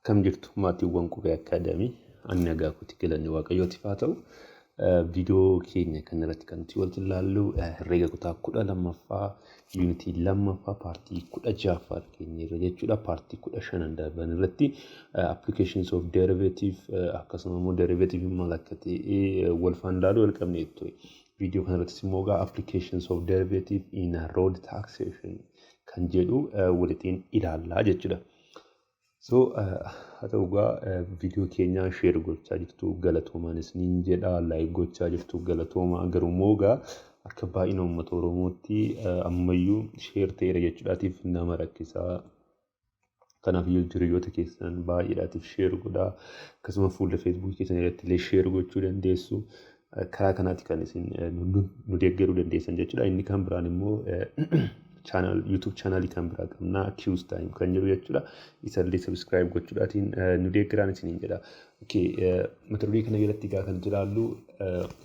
Akkam jirtu maatiiwwan qubee akaadaamii ani nagaa kuti galanni waaqayyootiif haa ta'u viidiyoo keenya kan irratti kan nuti walitti ilaallu herreega kutaa 12ffaa yuunitii 2ffaa paartii 16ffaa keenya irra jechuudha paartii 15 darban irratti applications of derivative akkasumas immoo derivative maal akka ta'e wal faandaaluu wal qabne ture viidiyoo kana irratti immoo applications of derivative in a road taxation kan jedhu waliin ilaallaa jechuudha. So, video keenya share gochaa jirtu galatoomaan isiniin jedha like gochaa jirtu galatoomaa garuu moogaa akka baay'ina uummata Oromootti ammayyuu share ta'eera jechuudhaatiif nama rakkisaa kanaaf hiriyoota keessan baay'eedhaatiif share godhaa akkasumas fuula Facebook keessan irratti illee share gochuu dandeessu karaa kanaatti kan isin nu deeggaruu dandeessan jechuudha inni kan biraan immoo YouTube channel kan biraa qabna Q's time kan jiru jechuudha isallee subscribe gochuudhaatiin nu deeggaraan isiniin jedha okay mata duree kana irratti kan ilaallu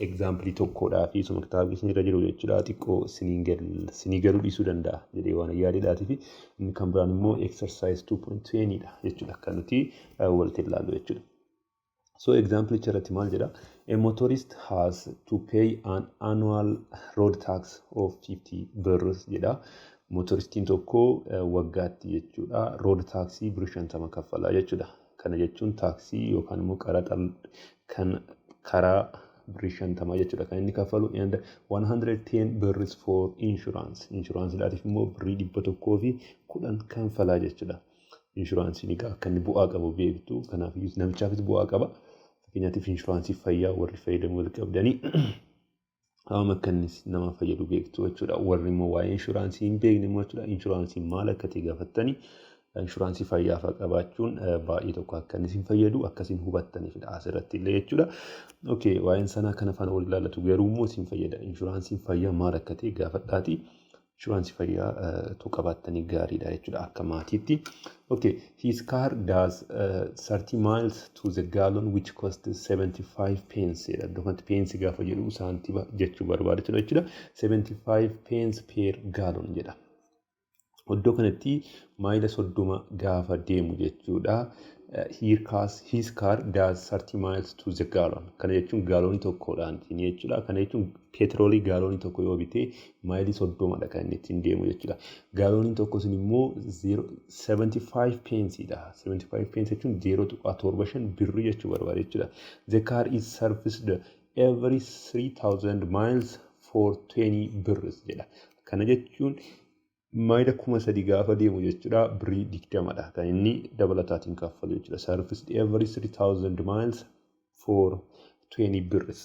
example tokkodhaa fi suma kitaaba isin irra jiru jechuudha xiqqoo isinii galuu dhiisuu danda'a jedhee waan yaadedhaatii fi inni kan biraan immoo exercise 2.20 dha jechuudha kan nuti walitti ilaallu jechuudha. So example irratti maal jedha a motorist has to pay an annual road tax of 50 birrs jedha motoristiin tokko waggaatti jechuudha road taxi birrii 50 kaffala jechuudha kana jechuun taxi yookaan immoo qaraxa kan karaa birrii 50 jechuudha kan inni kaffalu and 110 birrs for insurance laatiif immoo birrii 100 fi 10 kanfalaa jechuudha. Insurance ni akka inni bu'aa qabu beektu kanaaf namichaafis bu'aa qaba fakkeenyaatiif insuraansii fayyaa warri fayyadamu wal qabdanii amma kan nama fayyadu beektu jechuudha warri immoo waa'ee insuraansii hin beekne immoo jechuudha insuraansii maal akka ta'e gaafattanii insuraansii fayyaa fa'aa qabaachuun baay'ee tokko akka inni isin fayyadu akkasiin hubattaniifidha asirratti illee jechuudha. Okay waa'een sanaa kana faana wal ilaallatu garuu immoo isin fayyada inshuraansiin fayyaa maal akka ta'e gaafadhaati. Insurance fayyaa tu qabattanii gaariidha jechuudha akka maatiitti. Okay, his car does 30 miles to the gallon which costs 75 pence. Dokanti pence gaafa jedhu saantiba jechuu barbaada jechuudha. 75 pence per gallon jedha. Iddoo kanatti maayila 30 gaafa deemu jechuudha. His car does 30 miles to the gallon. Kana jechuun gaalonii tokkodhaan jechuudha. Kana jechuun petroolii gaalonii tokko yoo bite maayilii 30dha kan inni ittiin deemu jechuudha. Gaaloniin tokko sun immoo 75 pence dha. 75 pence jechuun 0.75 birrii jechuu barbaada jechuudha. The car is serviced every 3000 miles for 20 birrs jedha. Kana jechuun maayila 3000 gaafa deemu jechuudha birrii 20dha kan inni dabalataatiin kaffalu jechuudha. Serviced every 3000 miles for 20 birrs.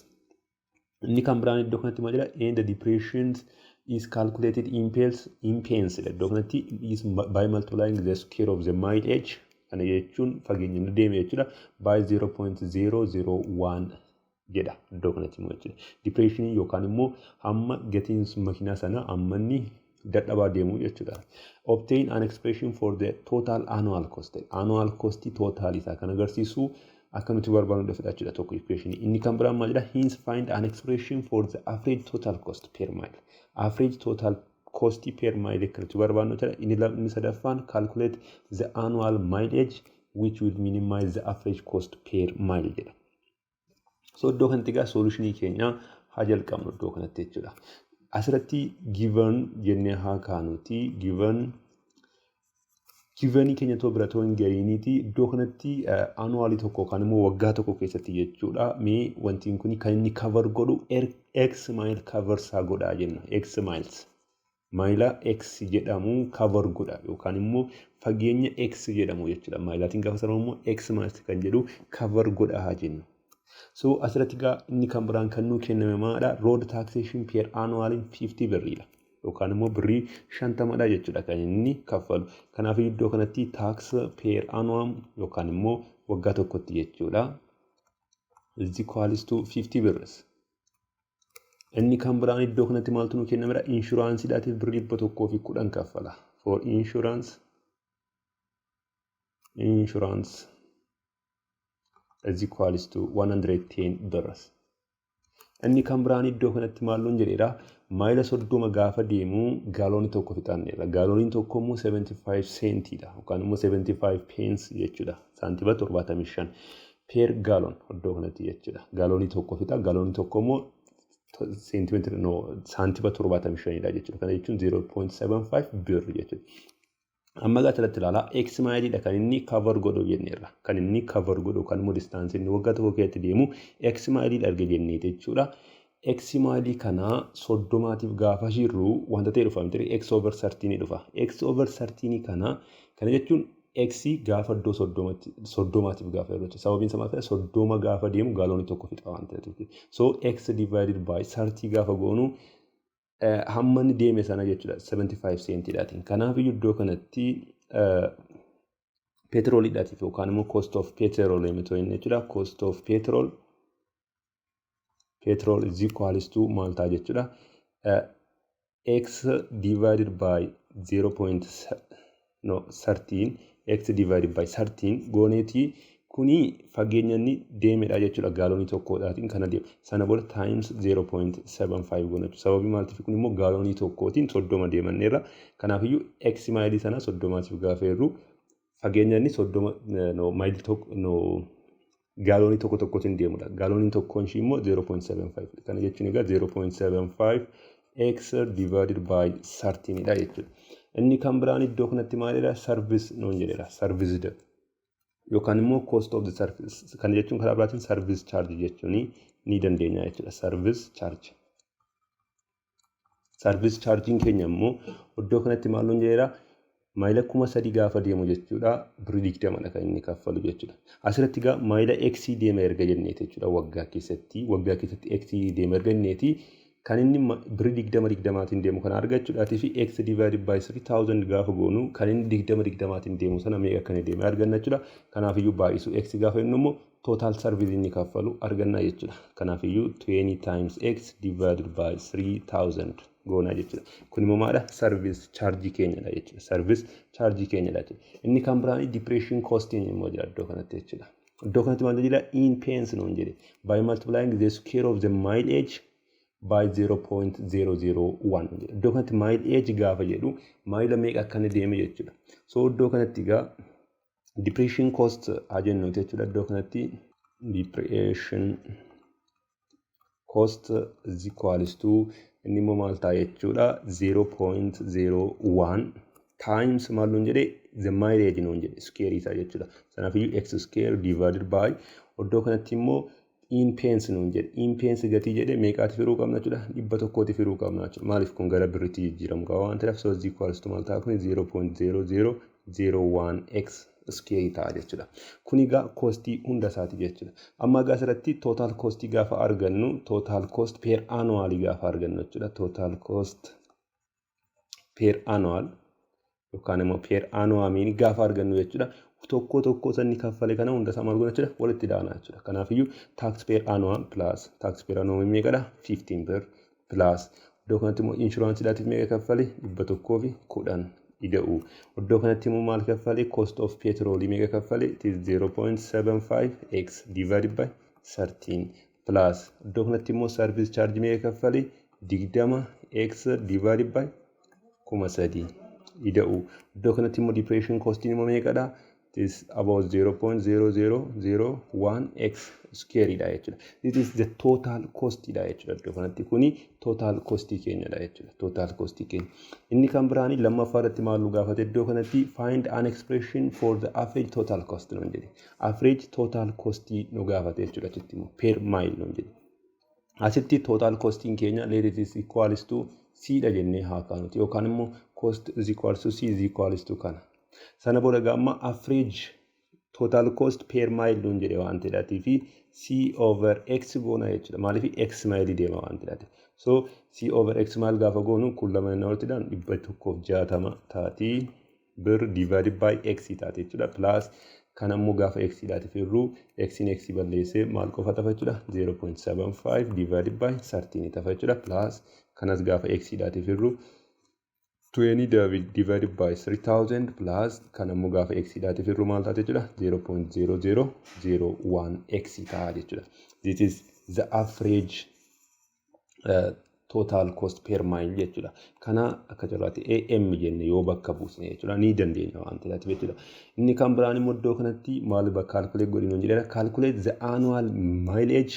Inni kan biraan iddoo kanatti maal jedha and the depreciation is calculated in pence iddoo kanatti is by multiplying the square of the mileage kana jechuun fageenya inni deeme jechuudha by 0.001 jedha iddoo kanatti immoo jechuudha. Depreciation yookaan immoo hamma gatiin makiinaa sana ammanni dadhabaa deemu jechuudha. Obtain an expression for the total annual cost. Annual cost total isaa kan agarsiisu akka nuti barbaadnu fudhachuudha tokko equation. Inni kan biraan maal jedha hence find an expression for the average total cost per mile. Average total cost per mile kan nuti barbaadnu jedha. Inni sadaffaan calculate the annual mileage which will minimize the average cost per mile jedha. So iddoo kanatti egaa solutionii keenya haa jalqabnu iddoo kanatti jechuudha. Asirratti given jennee haa kaanuti given keenya too bira too hin gahiiniiti iddoo kanatti annually tokko kan immoo waggaa tokko keessatti jechuudha mee wantiin kun kan inni cover godhu x mile cover isaa godhaa jenna x miles maayila x jedhamu cover godha yookaan immoo fageenya x jedhamu jechuudha maayilaatiin gaafa sarama immoo x miles kan jedhu cover godhaa jenna. So asirratti gaa inni kan biraan kan nuu kenname maadha road taxation per annual 50 birriidha yookaan immoo birrii 50dha jechuudha kan inni kaffalu. Kanaaf iddoo kanatti tax per annum yookaan immoo waggaa tokkotti jechuudha is equals to 50 birrs. Inni kan biraan iddoo kanatti maaltu nuu kennameedha insurance dhaatiif birrii 110 kaffala for insurance is equals to 110 birrs. Inni kan biraan iddoo kanatti maalloon jedheera maayila 30 gaafa deemu gaaloonii tokko fixanneerra. Gaalooniin tokko immoo 75 seentiidha yookaan immoo 75 pence jechuudha. Saantiba 75 per gaalon iddoo kanatti jechuudha. Gaaloonii tokko fixa gaaloonii tokko immoo saantiba 75dha jechuudha. Kana jechuun 0.75 birr jechuudha. Amma gaa asirratti ilaalaa x maayiliidha kan inni cover godhu jenneerra. Kan inni cover godhu kan immoo distaansii inni waggaa tokko keessatti deemu x maayiliidha arge jennee jechuudha. X maayilii kana 30tiif gaafa jirru wanta ta'e dhufa miti x over 13 dhufa. X over 13 kana jechuun x gaafa iddoo 30tiif gaafa yeroo sababiin isaa maal 30 gaafa deemu gaaloonii tokko fixa waan ta'eef. So x divided by 30 gaafa goonu hamma inni deeme sana jechuudha 75 seentiidhaatiin. Kanaaf iddoo kanatti petrooliidhaatiif yookaan immoo cost of petrol jechuudha. Cost of petrol is equals to maal ta'a jechuudha. X divided by 0.13 x divided by 13 gooneetii kuni fageenya inni deemedha jechuudha gaaloonii tokkodhaatiin kana deema. Sana booda times 0.75 goona. Sababii maaltiif kun immoo gaaloonii tokkootiin 30 deemanneerra. Kanaaf iyyuu x maayilii sana 30tiif gaafa jirru fageenya inni 30 maayilii tokko gaaloonii tokkotiin deemudha. Gaalooniin tokkoon ishii immoo 0.75. Kana jechuun egaa 0.75 x divided by 13 dha jechuudha. Inni kan biraan iddoo kanatti maalidha? Service noon jedhedha. Serviced yookaan immoo cost of the service. Kana jechuun karaa biraatiin service charge jechuun ni dandeenya jechuudha. Service charge. Service charging keenya immoo iddoo kanatti maalloon jedhedha? Maayila 3,000 gaafa deemu jechuudha. Birrii 20dha kan inni kaffalu jechuudha. Asirratti egaa maayila x deema erga jenneeti jechuudha. Waggaa keessatti x deema erga jenneeti kan inni birrii 20tiin deemu kana argachuudhaatii fi x divided by 3000 gaafa goonu kan inni 20tiin deemu sana meeqa akka inni deeme arganna jechuudha. Kanaaf iyyuu baay'isu x gaafa jennu immoo total service inni kaffalu arganna jechuudha. Kanaaf iyyuu 20 times x divided by 3000 goona jechuudha. Kun immoo maadha? Service charge keenyadha jechuudha. Service charge keenyadha jechuudha. Inni kan biraan depreciation cost immoo jira iddoo kanatti jechuudha. Iddoo kanatti maal jedha? In pence noon jedhe. By multiplying the square of the mileage by 0.001. Iddoo kanatti mileage gaafa jedhu maayila meeqa akka inni deeme jechuudha. So iddoo kanatti egaa depreciation cost haa jennu jechuudha. Iddoo kanatti depreciation cost is equals to inni immoo maal ta'a jechuudha 0.01 times maalloon jedhe the mileage noon jedhe square isaa jechuudha. Kanaaf iyyuu x square divided by iddoo kanatti immoo in pence noon jedhe. In pence gatii jedhe meeqaati firuu qabna jechuudha? 100tti firuu qabna jechuudha. Maaliif kun gara birriitti jijjiiramu qaba waan ta'eef so is equals to maal ta'a kun 0.0001 x square ta'a jechuudha. Kun egaa kostii hunda isaati jechuudha. Amma egaa asirratti total cost gaafa argannu total cost per annual gaafa argannu jechuudha. Total cost per annual yookaan immoo per annum gaafa argannu jechuudha. Tokko sanni kaffale kana hunda isaa maal goona jechuudha? Walitti daana jechuudha. Kanaaf iyyuu tax per annum plus tax per annum meeqadha? 15 per plus iddoo kanatti immoo insurance dhaatiif meeqa kaffale? 110 ida'u. Iddoo kanatti immoo maal kaffale? Cost of petrol meeqa kaffale? It is 0.75 x divided by 13 plus iddoo kanatti immoo service charge meeqa kaffale? 20 x divided by 3,000 ida'u. Iddoo kanatti immoo depreciation cost immoo meeqadha? It is about 0.0001 x square dha jechuudha. This is the total cost dha jechuudha. Iddoo kanatti kuni total cost keenyadha jechuudha. Total cost keenya. Inni kan biraani lammaffaa irratti maal nu gaafate iddoo kanatti find an expression for the average total cost noon jedhe. Average total cost nu gaafate jechuudha achitti immoo per mile noon jedhe. Asitti total costing keenya let it is equals to c dha jennee haa kaanuti yookaan immoo cost is equals to c is equals to kana. Sana booda gamma average total cost per mile noon jedhe waan ta'eedhaatii fi c over x goona jechuudha. Maaliif x mile deema waan ta'eedhaati. So c over x mile gaafa goonu kun lama inni walitti dhaan 160 taatii bir divided by x taati jechuudha. Plus kan ammoo gaafa x dhaatiif irru x in x balleessee maal qofa tafa jechuudha 0.75 divided by 13 tafa jechuudha. Plus kanas gaafa x dhaatiif irru 20 divided by 3000 plus kan ammoo gaafa x dhaatiif irru maal taate jechuudha 0.0001 x ta'a jechuudha. This is the average total cost per mile jechuudha. Kana akka jiraate AM jenne yoo bakka buusne jechuudha ni dandeenya waan ta'eef jechuudha. Inni kan biraan immoo iddoo kanatti maal bakka calculate godhinu jedhama. Calculate the annual mileage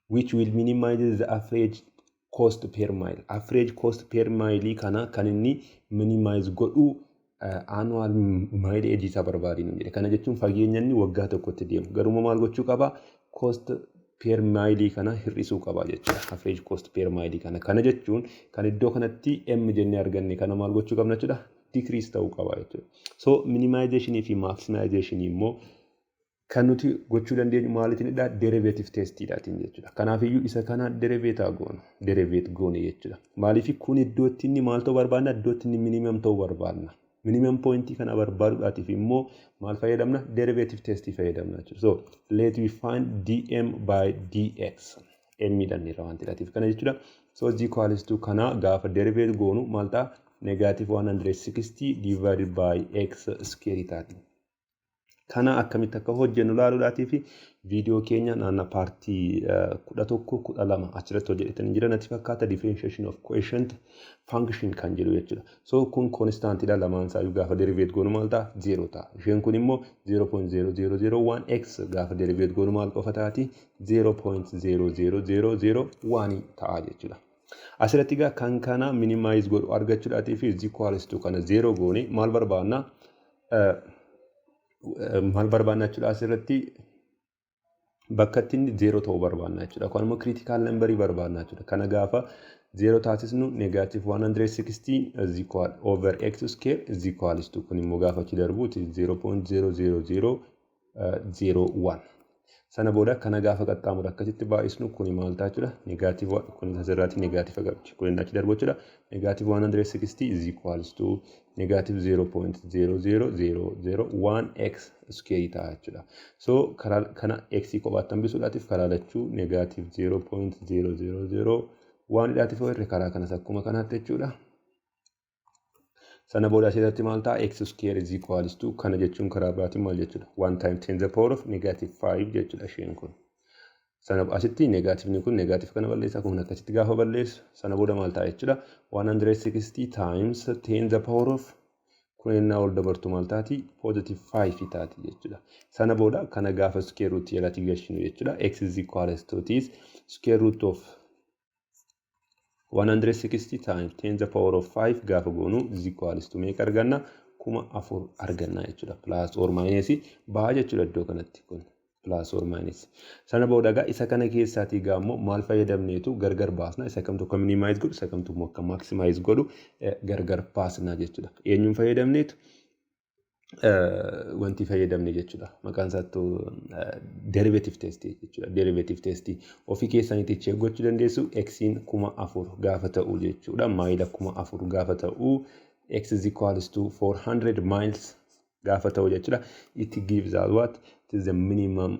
which will minimize the average cost per mile. Average cost per mile kana kan inni minimize godhu annual mileage isa barbaadinu jedhe. Kana jechuun fageenya inni waggaa tokkotti deemu. Garuu maal gochuu qaba? Cost per mile kana hir'isuu qaba jechuudha. Average cost per mile kana. Kana jechuun kan iddoo kanatti M jennee arganne kana maal gochuu qabna jechuudha? Decrease ta'uu qaba jechuudha. So minimization fi maximization immoo kan nuti gochuu dandeenyu maaliitinidha? Derivative testidhaatiin jechuudha. Kanaafiyyuu isa kana derivate goonu. Derivate goone jechuudha. Maaliif kun iddootti inni maal ta'uu barbaadna? Iddootti inni minimum ta'uu barbaadna. Minimum point kana barbaaduudhaatiif immoo maal fayyadamna? Derivative test fayyadamna jechuudha. So let we find dm by dx. M dhanneera waan ta'eef kana jechuudha. So is equals to kana gaafa derivate goonu maal ta'a? Negative 160 divided by x square taati. Kana akkamitti akka hojjennu ilaaluudhaatiif viidiyoo keenya naannoo paartii 11 achirratti hojjetanii jiran natti fakkaata differentiation of quotient function kan jedhu jechuudha. So kun constantidha lamaan isaa gaafa derivate goonu maal ta'a? 0 ta'a. Isheen kun immoo 0.0001x gaafa derivate goonu maal qofa taati? 0.00001 ta'a jechuudha. Asirratti egaa kan kana minimize godhu argachuudhaatiif is equals to kana 0 goone maal barbaanna? Maal barbaanna jechuudha asirratti bakka ittiin 0 ta'uu barbaanna jechuudha. Kun immoo critical number barbaanna jechuudha. Kana gaafa 0 taasisnu negative 116 is equal over x square is equals to kun immoo gaafa achi darbuuti 0.00001. Sana booda kana gaafa qaxxaamuru akkasitti baay'isnu kun maal ta'a jechuudha? Negative kun asirratti negative qabdi. Kun achi darbu jechuudha. Negative 160 is equals to negative 0.00001x square ta'a jechuudha. So kana x kophaatti hambisuudhaatiif karaa lachuu negative 0.0001 dhaatiif irra karaa kanas akkuma kanaatti jechuudha. Sana booda asirratti maal ta'a? X square is equals to kana jechuun karaa biraatiin maal jechuudha? 1 times 10 the power of negative 5 jechuudha isheen kun. Sana asitti negative kun negative kana balleessa kun akkasitti gaafa balleessu sana booda maal ta'a jechuudha? 160 times 10 the power of kun ol dabartu maal taati? Positive 5 taati jechuudha. Sana booda kana gaafa square root jalatti galchinu jechuudha. X is equals to this square root of 160 times 10 the power of 5 gaafa goonu is equals to meeqa arganna? 4,000 arganna jechuudha. Plus or minus baha jechuudha iddoo kanatti kun. Plus or minus. Sana booda egaa isa kana keessaatii gaammoo maal fayyadamneetu gargar baasna. Isa kamtu akka minimize godhu, isa kamtu akka maximize godhu gargar baasna jechuudha. Eenyuun fayyadamneetu? Wanti fayyadamne jechuudha. Maqaan isaatu derivative test jechuudha. Derivative test ofii keessanitti check gochuu dandeessu x'n 4,000 gaafa ta'u jechuudha. Maayila 4,000 gaafa ta'u x is equals to 400 miles gaafa ta'u jechuudha. It gives us what? It is the minimum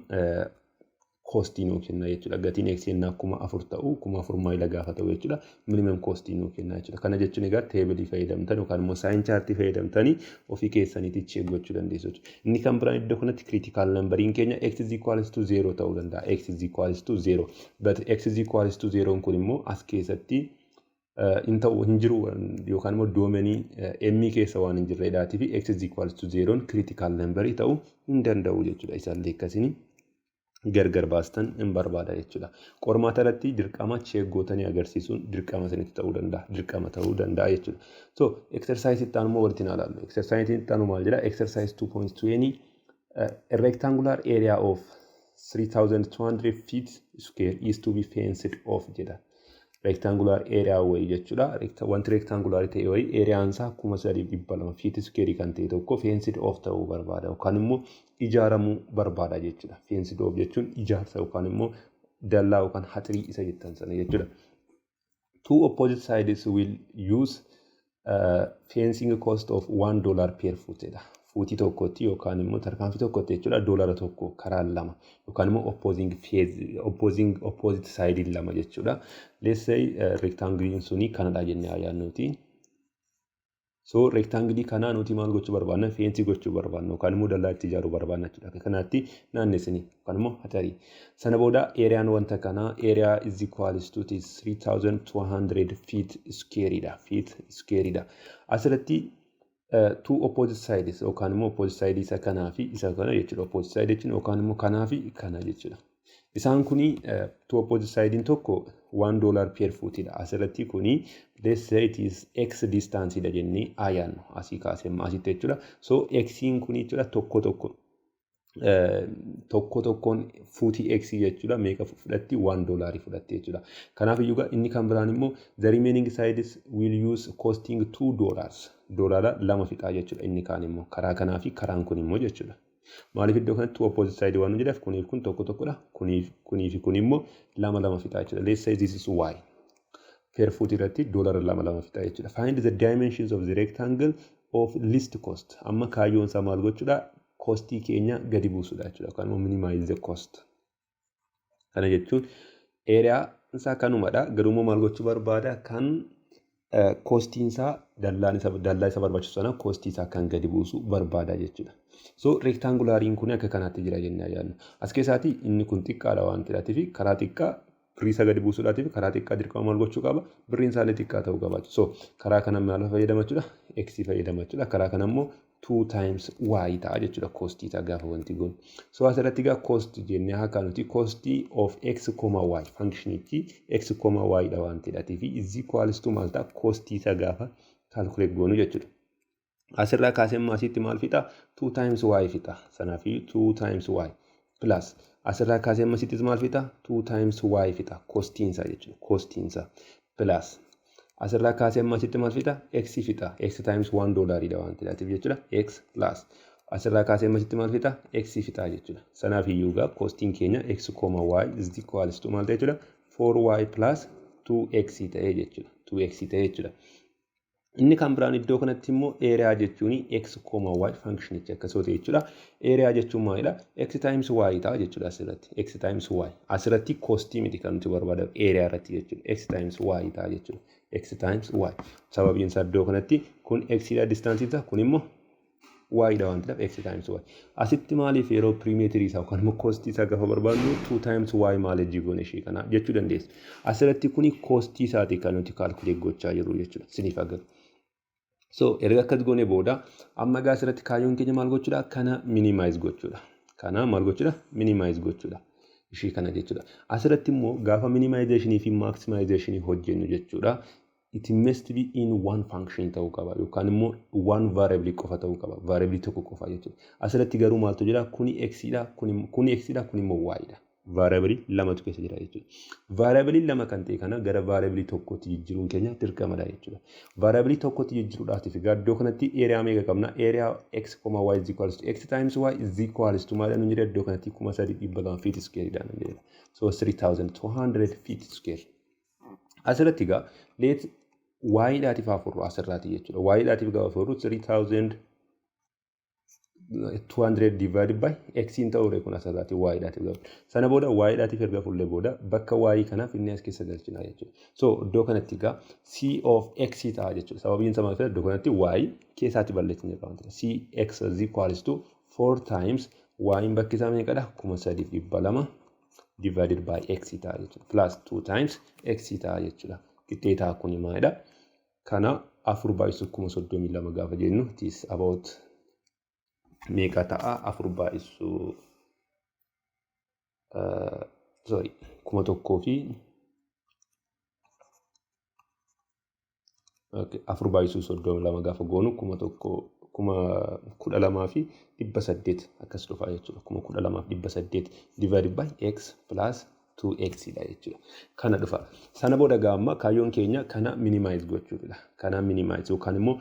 cost nuu kenna jechuudha. Gatiin x ennaa 4,000 ta'u 4,000 maayila gaafa ta'u jechuudha. Minimum cost nuu kenna jechuudha. Kana jechuun egaa teebilii fayyadamtan yookaan immoo saayin chaartii fayyadamtanii ofii keessanitti check gochuu dandeessu. Inni kan biraan iddoo kanatti critical numberiin keenya x is equals to 0 ta'uu danda'a. X is equals to 0. But x is equals to 0 kun immoo as keessatti in ta'u hin jiru yookaan immoo doomenii m keessa waan hin jirredhaatii fi x is equals to 0 critical number ta'uu hin danda'u jechuudha. Isaallee akkasini gargar baastan hin barbaada jechuudha. Qormaata irratti dirqama check gootanii agarsiisuun dirqama sanitti ta'uu danda'a. Dirqama ta'uu danda'a jechuudha. So exercise itti aanu immoo walitti ilaallu. Exercise itti aanu maal jedha? Exercise 2.20 a rectangular area of 3,200 feet square is to be fenced off jedha. Rectangular area way jechuudha. Wanti rectangular ta'e way areaan isaa 3,200 feet square kan ta'e tokko fenced off ta'uu barbaada yookaan immoo ijaaramuu barbaada jechuudha. Fenced off jechuun ijaarsa yookaan immoo dallaa yookaan haxirii isa jettan sana jechuudha. Two opposite sides will use fencing cost of $1 per foot jedha. Fuutii tokkotti yookaan immoo tarkaanfii tokkotti jechuudha $1 tokko karaa lama yookaan immoo opposite side lama jechuudha. Let's say rectangle suni kanadha jennee yaadnuuti. So rectangle kana nuti maal gochuu barbaanna feensi gochuu barbaanna yookaan immoo dallaa itti ijaaruu barbaanna jechuudha. Kanaatti naannessini yookaan immoo hatarii. Sana booda areaan wanta kana area is equals to 3200 feet square dha. Feet square dha. Asirratti two opposite sides yookaan immoo opposite side isa kanaa fi isa kana jechuudha. Opposite side jechuun yookaan immoo kanaa fi kana jechuudha. Isaan kuni two opposite side in tokko $1 per foot dha. Asirratti kuni let's say it is x distance dha jennee ayaan asii kaasee maasitti jechuudha. So x in kuni jechuudha tokko tokkoon fuutii x jechuudha meeqa fudhatti $1 fudhatti jechuudha. Kanaaf iyyuu inni kan biraan immoo the remaining sides will use costing $2. Doolaara 2 fixaa jechuudha inni kaan immoo karaa kanaa fi karaan kun immoo jechuudha. Maaliif iddoo kanatti opposite side waan jedhaaf kuniif kun tokko tokkodha. Kuniif kun immoo 2 fixaa jechuudha. Let's say this is y. Per foot irratti doolaara 2 fixaa jechuudha. Find the dimensions of the rectangle of least cost. Amma kaayyoon isaa maal gochuudha? Costii keenya gadi buusudha jechuudha. Yookaan immoo minimize the cost. Kana jechuun area isaa kanumadha. Garuu immoo maal gochuu barbaada? Kan costiin isaa dallaa isa barbaachisu sana costii isaa kan gadi buusu barbaada jechuudha. So rectangulariin kun akka kanaatti jira jennee yaadna. As keessaatti inni kun xiqqaadha waan ta'eef karaa xiqqaa birrii isa gadi buusuudhaatiif karaa xiqqaa dirqama maal gochuu qaba? Birriin isaa illee xiqqaa ta'uu qaba. So karaa kana maal fayyadama jechuudha? X fayyadama jechuudha. Karaa kana immoo 2 times y ta'a jechuudha costii isaa gaafa wanti kun. So asirratti gaa cost jennee haa kaanuti costii of x, y functionichi x, y dha waan ta'eef is equals to maal ta'a costii isaa gaafa calculate goonu jechuudha. Asirraa kaasee maasitti maal fixa? 2 times y fixa. Sanaaf 2 times y plus asirraa kaasee maasittis maal fixa? 2 times y fixa. Costiin isaa jechuudha. Costiin isaa plus asirraa kaasee maasitti maal fixa? X fixa. X times $1 dha waan ta'eef jechuudha. X plus asirraa kaasee maasitti maal fixa? X fixa jechuudha. Sanaaf iyyuu gaa costiin keenya x, y is equals to maal ta'e jechuudha? 4y plus 2x ta'e jechuudha. 2x ta'e jechuudha. Inni kan biraan iddoo kanatti immoo area jechuun x, y functionichi akkasuma ta'e jechuudha. Area jechuun maalidha? X times y ta'a jechuudha asirratti. X times y. Asirratti costii miti kan nuti barbaadamu area irratti jechuudha. X times y ta'a jechuudha. X times y. Sababiin isaa iddoo kanatti kun x dha distance isaa kun immoo y dha waan ta'eef x times y. Asitti maaliif yeroo perimeter isaa yookaan immoo costii isaa gaafa barbaadnu 2 times y maal goone ishee kana jechuu dandeessu. Asirratti kuni costii isaati kan nuti calculate gochaa jirru jechuudha. Siniif agarra. So erga akkas goone booda amma gaa asirratti kaayyoon keenya maal gochuudha? Kana minimize gochuudha. Kana maal gochuudha? Minimize gochuudha. Ishii kana jechuudha. Asirratti immoo gaafa minimization fi maximization hojjennu jechuudha. It must be in one function ta'uu qaba yookaan immoo one variable qofa ta'uu qaba. Variable tokko qofa jechuudha. Asirratti garuu maaltu jira? Kuni x dha, kuni x dha, kuni immoo y dha. Variable lamatu keessa jira jechuudha. Variable lama kan ta'e kana gara variable tokkotti jijjiiruun keenya dirqamadha jechuudha. Variable tokkotti jijjiiruudhaatiif iddoo kanatti area meeqa qabna? Area x, y is equals to x times y is equals to maal nu jira iddoo kanatti 3200 feet square dha nu jira. So 3200 feet square. Asirratti gaa let y dhaatiif afurru asirraati jechuudha. Y dhaatiif gaafa afurru 3200 divided by x in ta'uu kun asirraati y dhaatiif gaafa. Sana booda y dhaatiif erga fuullee booda bakka y kanaaf inni as keessa galchina jechuudha. So iddoo kanatti gaa c of x ta'a jechuudha. Sababiin isaa maal iddoo kanatti y keessaatti balleessine qabanti. C x is equals to 4 times y in bakki isaa meeqadha? 3200 divided by x ta'a jechuudha. Plus 2 times x ta'a jechuudha. Qixxeetaa kuni maalidha? Kana 4 baay'isu 32 gaafa jennu it is about meeqa ta'a? 4 baay'isu sorry 1000 fi okay 4 baay'isu 32 gaafa goonu 12,000 fi 800 akkas dhufa jechuudha. 12,800 divided by x plus 2x dha jechuudha. Kana dhufa. Sana booda gaamma kaayyoon keenya kana minimize gochuudha. Kana minimize yookaan immoo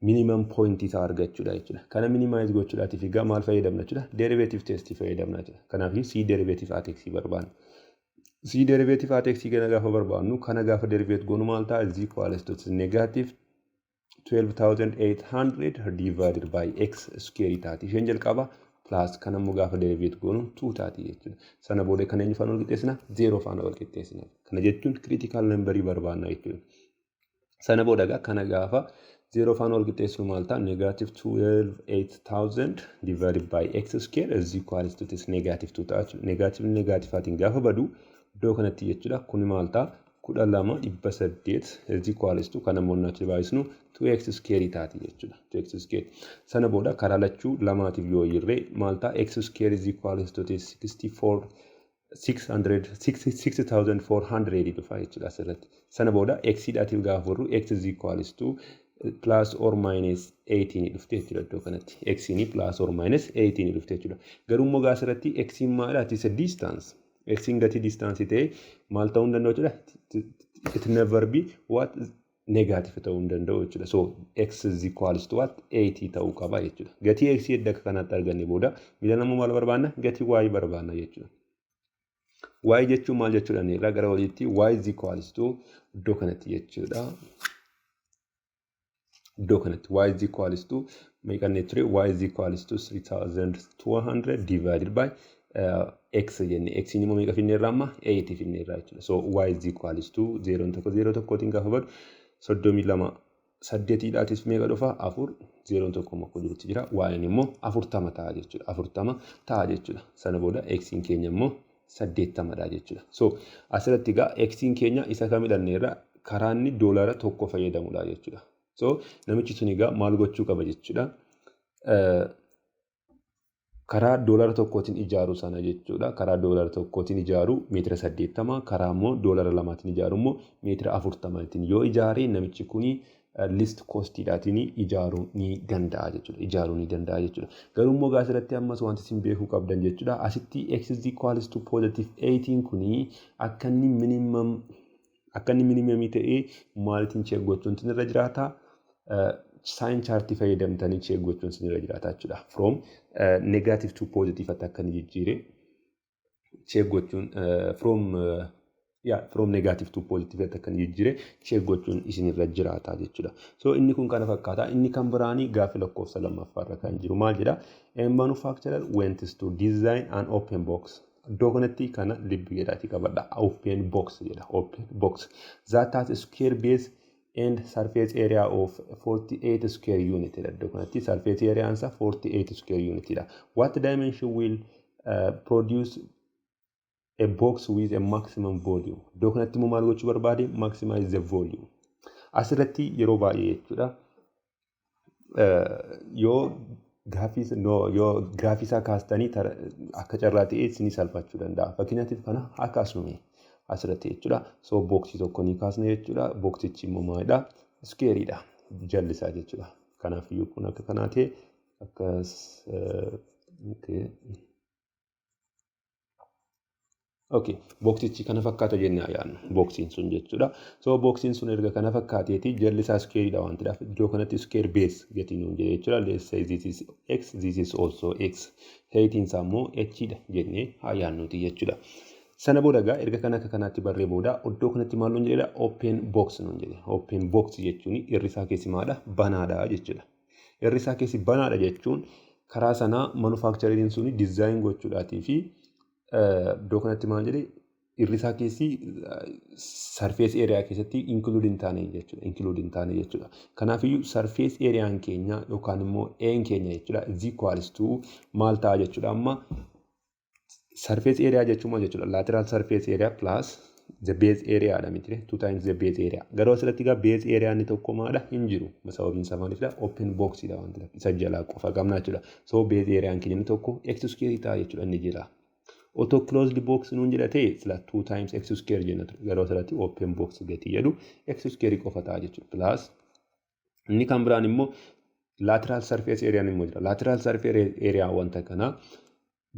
minimum point isaa argachuudha jechuudha. Kana minimize gochuudhaatiif egaa maal fayyadamna jechuudha? Derivative test fayyadamna jechuudha. Kanaaf c derivative at x barbaanna. C derivative at x kana gaafa barbaannu kana gaafa derivate goonu maal ta'a? Is equals to negative 12,800 divided by x square taati. Isheen jalqaba plus kan ammoo gaafa derivate goonu 2 taati jechuudha. Sana booda kan eenyu faana wal qixxeessina? 0 faana wal qixxeessina. Kana jechuun critical number barbaanna jechuudha. Sana booda kana gaafa 0 faan ol qixxeessu maal ta'a? Negative 12,8000 divided by x square is equals to this negative 2 ta'a jechuudha. Negaatifaatiin gaafa badu iddoo kanatti jechuudha. Kuni maal ta'a? 12,800 is equals to kan ammoo nuti baay'isnu 2x square taati jechuudha. 2x square. Sana booda karaa lachuu lamaatiif yoo hirree maal ta'a? X square is equals to this 6,400 dhufa jechuudha asirratti. Sana booda x dhaatiif gaafa furru x is equals to plus or minus 18 dhufte jechuudha iddoo kanatti. X ni plus or minus 18 dhufte jechuudha. Garuu immoo gaasirratti x maadhaati isa distance. X gati distance ta'e maal ta'uu hin danda'u jechuudha. It never be what negative ta'uu hin danda'u jechuudha. So x is equals to what 80 ta'uu qaba jechuudha. Gatii x edda kanatti arganne booda miidhaan ammoo maal barbaanna? Gatii y barbaanna jechuudha. Y jechuun maal jechuudha? Irraa gara oliitti y is equals to iddoo kanatti jechuudha. Iddoo kanatti y is equals to meeqanne ture? Y is equals to 3,200 divided by x jenne. X immoo meeqa finneerra amma? 8 finneerra jechuudha. So y is equals to 0.01 gaafa badu 32 8dhaatis meeqa dhufa? 4 0.1 makko jirutti jira. Y immoo 40 ta'a jechuudha. 40 ta'a jechuudha. Sana booda x keenya immoo 80dha jechuudha. So asirratti egaa x keenya isa kam hidhanneerra karaa inni doolara tokko fayyadamudha jechuudha. So namichi sun egaa maal gochuu qaba jechuudha. Karaa doolara tokkootiin ijaaru sana jechuudha. Karaa doolara tokkootiin ijaaru meetira 80, karaa immoo doolara lamaatiin ijaaru immoo meetira 40tiin yoo ijaare namichi kuni list costiidhaatiin ijaaruu ni danda'a jechuudha. Ijaaruu ni danda'a jechuudha. Garuu immoo gaasirratti ammas wanti isin beekuu qabdan jechuudha. Asitti x is equals to positive 18 kuni akka inni minimum ta'ee maalitiin check gochuun irra jiraata? Sign chart fayyadamtanii check gochuun irra jiraata jechuudha. From negative to positive akka inni jijjiire check gochuun from negative to positive akka inni jijjiire check gochuun isin irra jiraata jechuudha. So inni kun kana fakkaata. Inni kan biraanii gaafa lakkoofsa lammaffaarra kan jiru maal jedha? A manufacturer went to design an open box. Iddoo kanatti kana libbi jedhaati qabadha. Open box jedha. Open box that has a square base and surface area of 48 square unit. Iddoo kanatti surface area ansa 48 square unit. What dimension will produce a box with a maximum volume? Iddoo kanatti immoo maal gochuu barbaade? Maximize the volume. Asirratti yeroo baay'ee jechuudha. Yoo graafiisaa kaastanii akka carraa ta'e isin salphachuu danda'a. Fakkeenyaatiif kana akka asumee asirratti jechuudha. So boksii tokko ni kaasna jechuudha. Boksichi immoo maalidha? Squareidha. Jallisaa jechuudha. Kanaaf iyyuu kun akka kanaa ta'e akkas Okay, boksichi kana fakkaata jennee yaadnu. Boksiin sun jechuudha. So boksiin sun erga kana fakkaateeti jallisaa squareidha waan ta'eef iddoo kanatti square base gatii nuun jedhe jechuudha. Let's say this is x, this is also x. Heightiin isaa immoo h dha jennee yaadnuuti jechuudha. Sana booda egaa erga kana akka kanaatti barree booda iddoo kanatti maal nuun jedhedha? Open box nuun jedhe. Open box jechuun irri isaa keessi maadha? Banaadha jechuudha. Irri isaa keessi banaadha jechuun karaa sanaa manufactureriin suni design gochuudhaatii fi iddoo kanatti maal jedhe irri isaa keessi surface area keessatti include hin taane jechuudha. Include hin taane jechuudha. Kanaaf iyyuu surface area keenya yookaan immoo een keenya jechuudha is equals to maal ta'a jechuudha. Amma surface area jechuun maal jechuudha? Lateral surface area plus the base area dha miti 2 times the base area. Garuu asirratti egaa base area inni tokko maadha hin jiru. Sababiin isaa maaliifidha? Open box dha waan ta'eef isa jalaa qofa qabna jechuudha. So base area keenya inni tokko x square ta'a jechuudha inni jira. Auto closed box nuun jedha ta'e sila 2 times x square jenna ture. Garuu asirratti open box gatii jedhu x square qofa ta'a jechuudha. Plus inni kan biraan immoo lateral surface area immoo jira. Lateral surface area wanta kana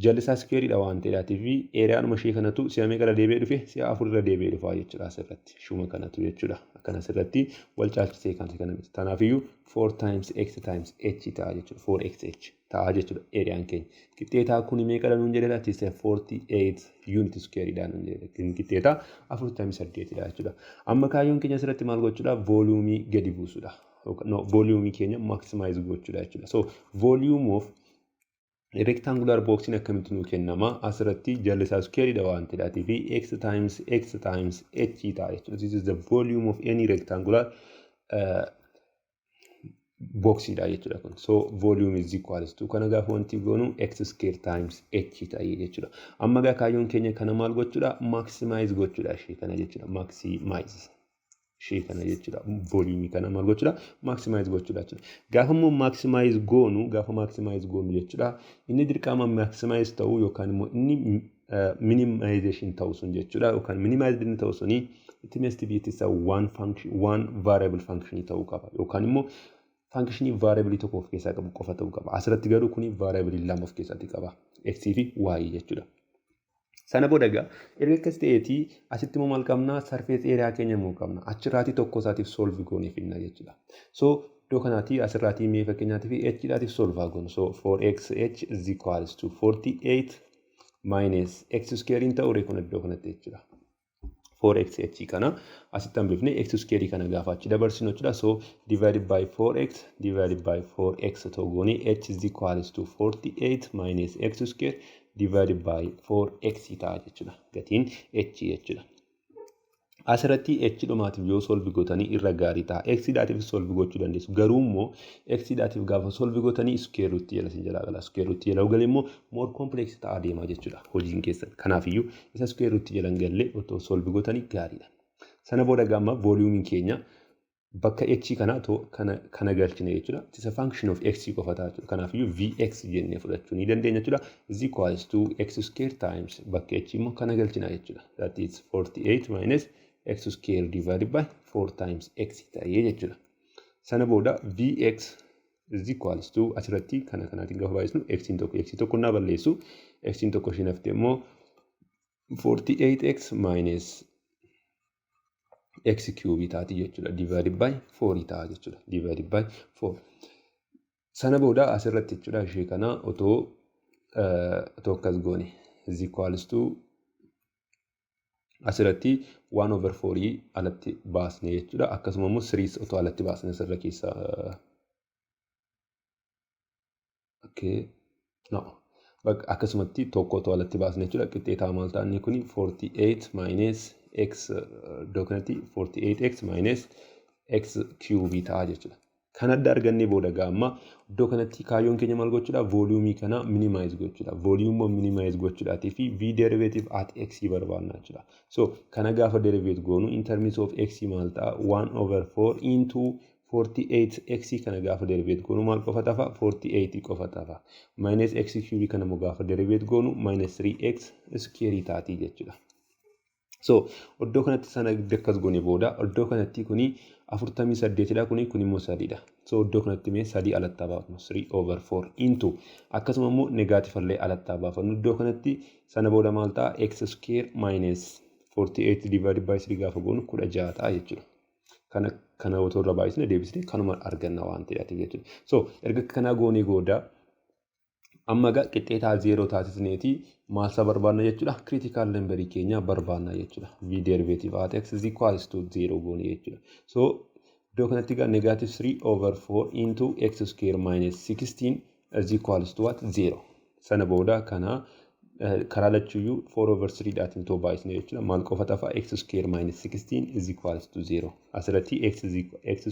jallisaa squareidha waan ta'eedhaatii fi eeriyaan ishee kanatu si'a meeqa irra deebi'ee dhufe? Si'a 4 irra deebi'ee dhufa jechuudha asirratti. Shuma kanatu jechuudha. Akkan asirratti wal caalchisee kan kana miti. Kanaafiyyuu 4 times x times h ta'a jechuudha. 4xh ta'a jechuudha eeriyaan keenya. Qixxeetaa kun meeqadha nuun jedhedha? 48 unit squareidha nuun jedhedha. Qixxeetaa 4 times 8dha jechuudha. Amma kaayyoon keenya asirratti maal gochuudha? Voluumii gadi buusudha. Voluumii keenya maximize gochuudha jechuudha. So volume of rectangular box akkamitti nuu kennama? Asirratti jallisaa squareidha waan ta'eedhaatii fi x times h ta'a jechuudha. This is the volume of any rectangular boxiidha jechuudha kun. So volume is equals to kana gaafa wanti goonu x square times h ta'ee jechuudha. Amma gaa kaayyoon keenya kana maal gochuudha? Maximize gochuudha ishee kana jechuudha. Maximize ishee kana jechuudha. Volume kana maal gochuudha? Maximize gochuudha jechuudha. Gaafa immoo maximize goonu jechuudha. Inni dirqama maximize ta'uu yookaan immoo inni minimization ta'uu sun jechuudha. Yookaan minimized ta'uu suni it must be one variable function ta'uu qaba. Yookaan immoo function variable tokko of keessaa qabu qofa ta'uu qaba. Asirratti garuu kuni variable lama of keessatti qaba. X fi y jechuudha. Sana booda egaa erga akkas ta'eetii asitti immoo maal qabna? Surface area keenya immoo qabna. Achirraatii tokko isaatiif solve goonee finna jechuudha. So iddoo kanaatii asirraatii mee fakkeenyaatiif h dhaatiif solve goonu. So 4xh is equals to 48 minus x square in ta'uu kun iddoo kanatti jechuudha. 4xh kana asitti hambifne x square kana gaafa achi dabarsinu jechuudha. So divided by 4x ta'uu goonee h is equals to 48 minus x square divided by 4x ta'a jechuudha. Gatiin h jechuudha. Asirratti h dhumaatiif yoo solve gootanii irra gaarii ta'a. X dhaatiif solve gochuu dandeessu. Garuu immoo x dhaatiif gaafa solve gootanii square root jala sin jalaa gala. Square root jala galee immoo more complex ta'a deema jechuudha. Hojiin keessatti. Kanaafiyyuu isa square root jala hin galle otoo solve gootanii gaariidha. Sana booda gamma volume keenya bakka h kana galchine jechuudha. It's a function of x qofa ta'a jechuudha. Kanaafiyyuu vx jennee fudhachuu ni dandeenya jechuudha. Is equals to x square times bakka h immoo kana galchina jechuudha. That is 48 minus x square divided by 4 times x ta'ee jechuudha. Sana booda vx is equals to asirratti kanaatiin gaafa baay'isnu x tokko naa balleessu x tokko isheen hafte immoo 48x minus x cube taati jechuudha. Divided by 4 ta'a jechuudha. Divided by 4. Sana booda asirratti jechuudha ishee kana otoo akkas goone is equals to asirratti 1/4 alatti baasne jechuudha. Akkasuma immoo 3 otoo alatti baasne asirra keessa akkasumatti tokko otoo alatti baasne jechuudha. Qixxeetaa maal ta'a inni kuni 48 minus x iddoo kanatti 48x minus x cube ta'a jechuudha. Kan adda argannee booda gaamma iddoo kanatti kaayyoon keenya maal gochuudha? Volume kana minimize gochuudha. Volume minimize gochuudhaatii fi v derivative at x barbaadna jechuudha. So kana gaafa derivative goonu in terms of x maal ta'a? 1/4 into 48x kana gaafa derivative goonu maal qofa ta'a? 48 qofa ta'a. Minus x cube kana immoo gaafa derivative goonu minus 3x square taati jechuudha. So iddoo kanatti sana akkas goone booda iddoo kanatti kuni 48 dha kuni immoo 3 dha. So iddoo kanatti mee 3 alatti baafnu 3/4 into akkasuma immoo negative illee alatti baafnu iddoo kanatti sana booda maal ta'a? X square minus 48 divided by 3 gaafa goonu 16 ta'a jechuudha. Kana otoo irra baay'isne deebisnee kanuma arganna waan ta'eef jechuudha. So erga kana goonee booda amma gaa qixxeetaa 0 taasisneeti maal isa barbaadna jechuudha? Critical number keenya barbaadna jechuudha. V derivative at x is equals to 0 goone jechuudha. So iddoo kanatti gaa negative 3/4 into x square minus 16 is equals to what? 0. Sana booda kana karaa lachuyyuu 4/3 dhaatiin too baay'isne jechuudha. Maal qofa ta'a? X square minus 16 is equals to 0. Asirratti x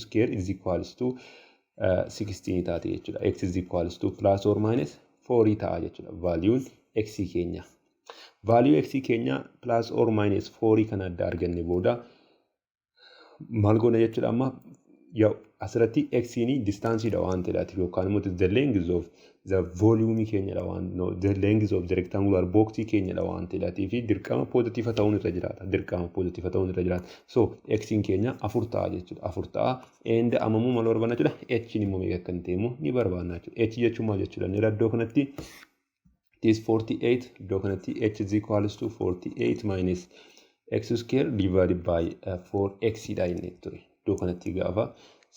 square is equals to 16 taate jechuudha. X is equals to plus or minus 4 ta'a jechuudha. Value x keenya. Value x keenya plus or minus 4 kana adda arganne booda maal goona jechuudha? Amma asirratti x ni distance dha waan ta'eef yookaan immoo the length of the volume keenya dha waan the length of the rectangular box keenya dha waan ta'eef dirqama positive ta'uun irra jiraata. Dirqama positive ta'uun irra jiraata. So x keenya 4 ta'a jechuudha. 4 ta'a and ammoo maal barbaadna jechuudha? H ni immoo meeqa kan ta'e immoo ni barbaadna jechuudha. H jechuun maal jechuudha? Inni iddoo kanatti is 48 iddoo kanatti h is equals to 48 minus x square divided by 4x dha inni ture. Iddoo kanatti gaafa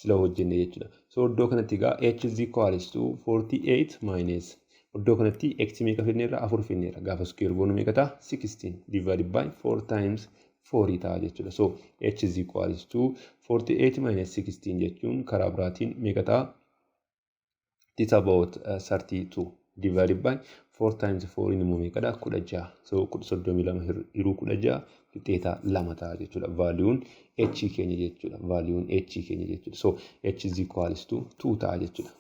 sila hojjenne jechuudha. So iddoo kanatti gaa h is equals to 48 minus iddoo kanatti x meeqa finneerra? 4 finneerra. Gaafa square goonu meeqa ta'a? 16 divided by 4 times 4 ta'a jechuudha. So h is equals to 48 minus 16 jechuun karaa biraatiin meeqa ta'a? It's about 32 divided by 4 times 4 immoo meeqadha? 16. So 32 hiruu 16 qixxeeta 2 ta'a jechuudha. Valuun h keenya jechuudha. Valuun h keenya jechuudha. So h is equals to 2 ta'a jechuudha.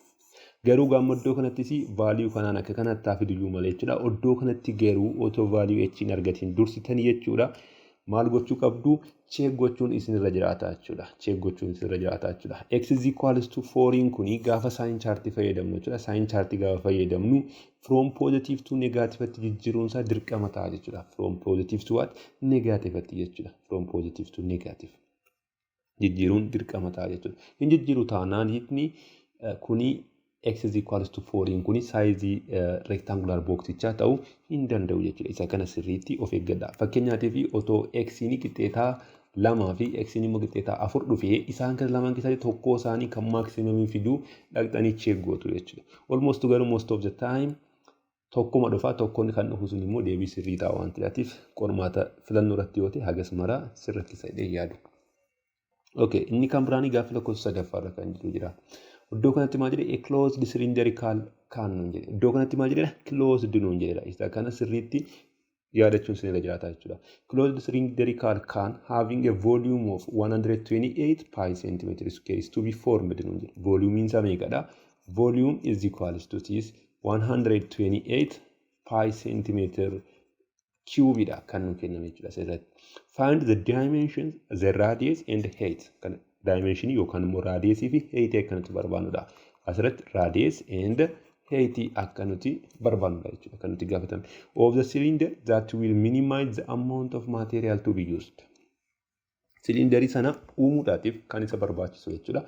Garuu gaamma iddoo kanattis value kanaan akka kanatti hafi diyyuu malee jechuudha. Iddoo kanatti garuu otoo value h argatiin dursitanii jechuudha. Maal gochuu qabdu? Check gochuun isinirra jiraata jechuudha. Check gochuun isinirra jiraata jechuudha. X is equals to 4 kuni gaafa sign chart fayyadamnu jechuudha. Sign chart gaafa fayyadamnu from positive to negative atti jijjiiruun isaa dirqama ta'a jechuudha. From positive to what? Negative atti jechuudha. From positive to negative. Jijjiiruun dirqama ta'a jechuudha. Hin jijjiiru taanaan hiikni kuni x is equals to 4 kuni size rectangular box ta'uu hin danda'u jechuudha. Isa kana sirriitti of eeggadha. Fakkeenyaatiif otoo x ni qixxeetaa 2 fi x ni immoo qixxeetaa 4 dhufee isaan kana lamaan keessatti tokko isaanii kan maximum fiduu dhaqxanii check gootu jechuudha. Almost garuu most of the time tokkuma dhufa tokkonni kan dhufu sun immoo deebii sirrii ta'a waan ta'eef qormaata filannoo irratti yoo ta'e hagas maraa sirriitti sadee yaadu. Okay, inni kan biraanii gaafa lakkoofsa sadaffaarra kan jiru jira. Iddoo kanatti maal jedhe? A closed cylindrical can nuun jedhe. Iddoo kanatti maal jedhe? Closed nuun jedhedha. Isa kana sirriitti yaadachuun sinirra jiraata jechuudha. Closed cylindrical can having a volume of 128 pi centimeter square is to be formed nuun jedhe. Volume isaa meeqadha? Volume is equals to this 128 pi centimeter cube dha kan nu kenname jechuudha asirratti. Find the dimensions, the radius and height. Kan dimension yookaan immoo radius fi height akka nuti barbaannudha. Asirratti radius and height akka nuti barbaannudha jechuudha kan nuti gaafatame. Of the cylinder that will minimize the amount of material to be used. Cylinderii sana uumuudhaatiif kan isa barbaachisu jechuudha.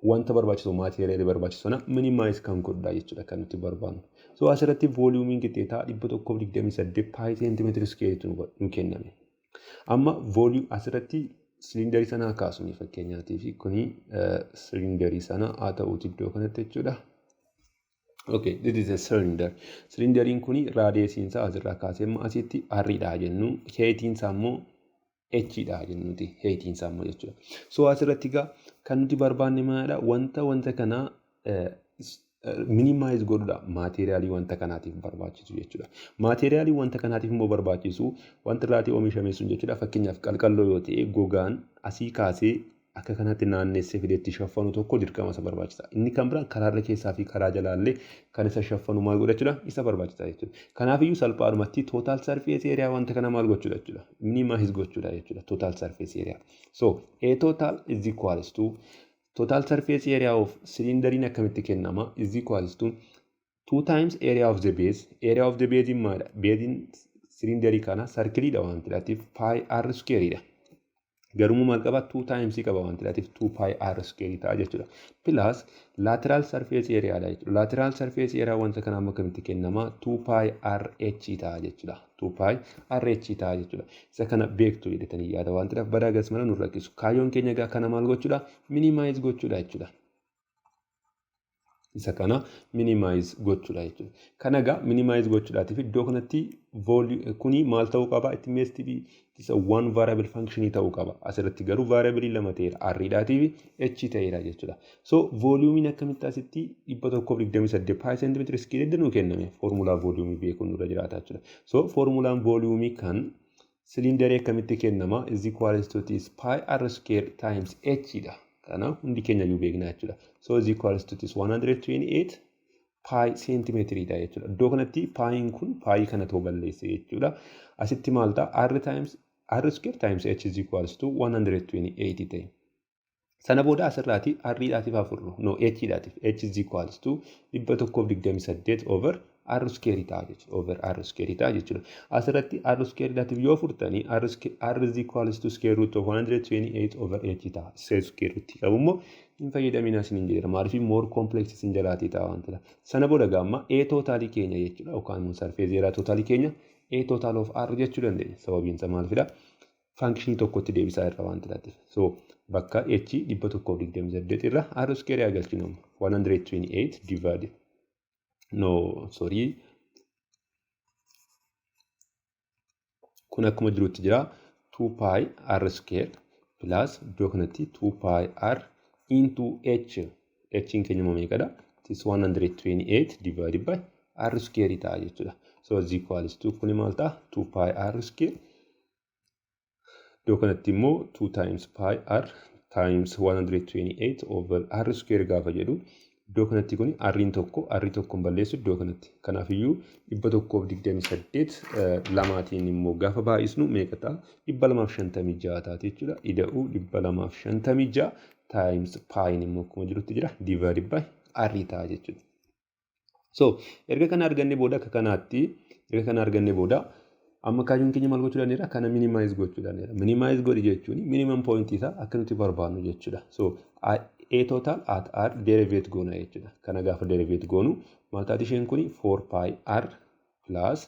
Wanta barbaachisu material barbaachisu sana minimize kan godhudha jechuudha kan nuti barbaannu. So asirratti volume qixxeetaa 128 pi centimeter square nu kenname. Amma volume asirratti cylinderii sana kaasuni fakkeenyaatiif kuni cylinderii sana haa ta'uuti iddoo kanatti jechuudha. Okay, this is a cylinder. Cylinderiin kuni radiusiin isaa asirraa kaasee amma asitti r-dha jennu, heightiin isaa immoo h-dha jennuti, heightiin isaa immoo jechuudha. So asirratti egaa kan nuti barbaanne maalidha? Wanta kana minimize godhudha materiaalii wanta kanaatiif barbaachisu jechuudha. Materiaalii wanta kanaatiif immoo barbaachisu wanta irraatii oomishame sun jechuudha. Fakkeenyaaf qalqalloo yoo ta'e gogaan asii kaasee akka kanatti naannessee fideetti shaffanu tokko dirqama isa barbaachisa. Inni kan biraan karaarra keessaa fi karaa jalaallee kan isa shaffanu maal godhachuudha? Isa barbaachisa jechuudha. Kanaafiyyuu salphaadhumatti total surface area wanta kana maal gochuudha jechuudha? Minimize gochuudha jechuudha total surface area. So A total is equals to total surface area of cylinderiin akkamitti kennama is equals to 2 times area of the base. Area of the base in maadha? Base in cylinderii kana circleedha waan ta'eef pi r square dha. Garuu maal qaba? 2 times qaba waan ta'eef 2 pi r square ta'a jechuudha. Plus lateral surface area dha jechuudha. Lateral surface area wanta kana akkamitti kennama? 2 pi r h ta'a jechuudha. 2 pi r h ta'a jechuudha. Isa kana beektu jedhetanii yaada waan ta'eef badaa gas mana nu rakkisu. Kaayyoon keenya egaa kana maal gochuudha? Minimize gochuudha jechuudha. Isa kana minimize gochuudha jechuudha. Kana egaa minimize gochuudhaatiif iddoo kanatti kuni maal ta'uu qaba? It must be this one variable function ta'uu qaba. Asirratti garuu variable lama ta'eera. R-dhaatii fi H ta'eera jechuudha. So volume akkamitti asitti 128 pi centimeter square nu kenname. Formula volume beekuun nurra jiraata jechuudha. So formulaan volume kan cylinderii akkamitti kennama is equals to this pi r square times H dha. Kana hundi keenya iyyuu beekna jechuudha. So is equals to this 128 pi centimeter dha jechuudha. Iddoo kanatti pi kun pi kana ta'uu balleesse jechuudha. Asitti maal ta'a? R square times H is equals to 128 ta'e. Sana booda asirraati R-dhaatiif afurru. No, H-dhaatiif. H is equals to 128 over R square ta'a jechuudha. Over R square ta'a jechuudha. Asirratti R square dhaatiif yoo furtanii R is equals to square root of 128 over H ta'a. Square root qabu immoo hin fayyadaminaa isin hin jedhama. Maaliif more complex isin jalaatii ta'a waan ta'eef. Sana booda gamma A totalii keenya jechuudha. Yookaan immoo surface area totalii keenya A total of R jechuu dandeenya. Sababiin isaa maalidha? Function tokkotti deebisaa irra waan ta'eef. So bakka H 128 irra R square galchinu 128 divided. No, sorry. Kun akkuma jirutti jira 2 pi R square plus iddoo kanatti 2 pi R into H. H in keenya meeqadha? It is 128 divided by r square ta'a jechuudha. So is equals to kuni maal ta'a 2 pi r square. Iddoo kanatti immoo 2 times pi r times 128 over r square gaafa jedhu iddoo kanatti kuni r'n tokko balleessu iddoo kanatti. Kanaaf iyyuu 128 lamaatiin immoo gaafa baay'isnu meeqa ta'a 256 taati jechuudha. Ida'uu 256 times pi immoo akkuma jirutti jira divided by r ta'a jechuudha. So erga kana arganne booda akka kanaatti amma kaayyoon keenya maal gochuu dandeenya? Kana minimize gochuu dandeenya. Minimize godhi jechuun minimum point isaa akka nuti barbaadnu jechuudha. So a total at r derivate goona jechuudha. Kana gaafa derivate goonu maal taati isheen kuni 4 pi r plus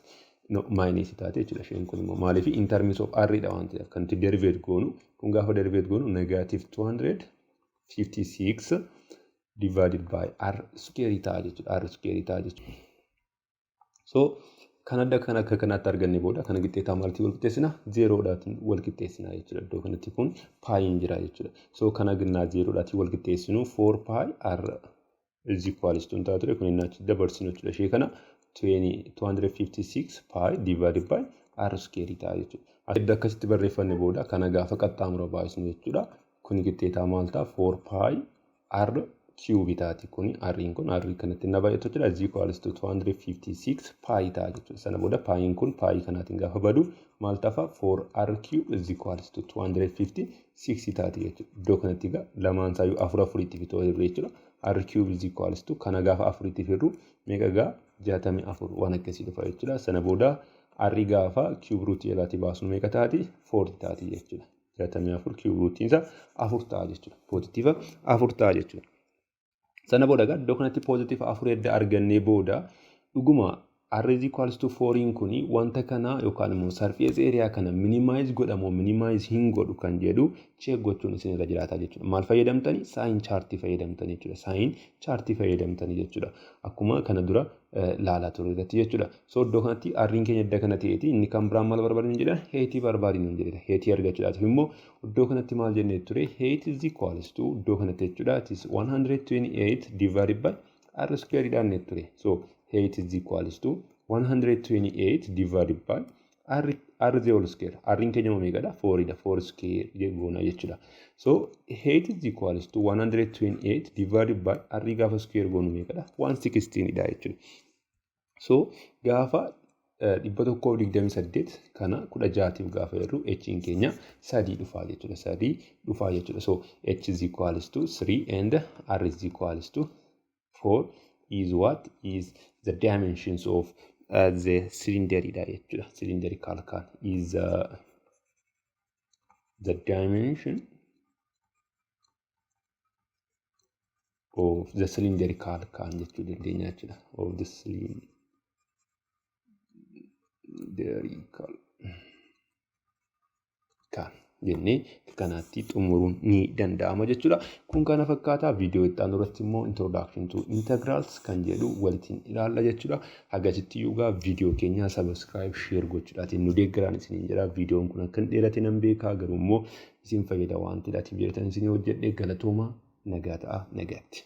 minus taati jechuudha. Isheen kun immoo maaliif in terms of r dha waan ta'eef kan nuti derivate goonu kun gaafa derivate goonu negative 256 divided by r square ta'a jechuudha. R square ta'a jechuudha. So kan adda kan akka kanaatti arganne booda kana qixxeetaa maaltii wal qixxeessina 0dhaatiin wal qixxeessina jechuudha. Iddoo kanatti kun pi jira jechuudha. So kana ginnaa 0dhaatiin wal qixxeessinu 4 pi r is equals to ta'a ture kun inni achi dabarsinu jechuudha. Ishee kana 256 pi divided by r square ta'a jechuudha. Adda akkasitti barreeffanne booda kana gaafa qaxxaamura baay'isnu jechuudha. Kun qixxeetaa maal ta'a 4 pi r cube taati kuni r'n kun r kanatti na baay'atu jechuudha. Is equals to 256 pi ta'a jechuudha. Sana booda pi'n kun pi kanaatiin gaafa badu maal ta'a 4r cube is equals to 256 taati jechuudha. Iddoo kanatti egaa lamaan isaayyuu afur itti fitoo jirru jechuudha. R cube is equals to kana gaafa afur itti firru meeqa egaa 64 waan akkasii dhufa jechuudha. Sana booda r gaafa cube root jalaatti baasnu meeqa taati 40 taati jechuudha. 64 cube rootiin isaa 4 ta'a jechuudha. Positiiva 4 ta'a jechuudha. Sana booda egaa iddoo kanatti positive 4 edda argannee booda dhuguma r is equals to 4 kuni wanta kana yookaan immoo surface area kana minimize godhamoo minimize hin godhu kan jedhu check gochuun isin irra jiraata jechuudha. Maal fayyadamtanii? Sign chart fayyadamtanii jechuudha. Sign chart fayyadamtanii jechuudha. Akkuma kana dura laalaa ture irratti jechuudha. So iddoo kanatti r'n keenya edda kana ta'eeti inni kan biraan maal barbaadinu jedhan height barbaadinu jedha. Height argachuudhaaf immoo iddoo kanatti maal jennee ture? Height is equals to iddoo kanatti jechuudha. It is 128 divided by r square dhaan ture. So height is equals to 128 divided by r the whole square. R'n keenya meeqadha? 4 dha. 4 square goona jechuudha. So height is equals to 128 divided by r gaafa square goonu meeqadha? 116 dha jechuudha. So gaafa 128 kana 16tiif gaafa jirru h'n keenya 3 dhufaa jechuudha. 3 dhufaa jechuudha. So h is equals to 3 and r is equals to 4 is what is the dimensions of the cylinder jechuudha. Cylindrical can is the dimension of the cylindrical can jechuu dandeenya jechuudha. Of the cylindrical can jennee kanaatti xumuruun ni danda'ama jechuudha. Kun kana fakkaataa viidiyoo itti aanu irratti immoo introduction to integrals kan jedhu waliin ilaalla jechuudha. Hagasitti yuugaa viidiyoo keenya subscribe share gochuudhaatiin nu deeggaraan isiniin jedha. Viidiyoon kun akka hin dheerate nan beekaa garuu immoo isin fayyada waan ta'eef jettan isin hojjedhee galatooma nagaa ta'a nagaatti.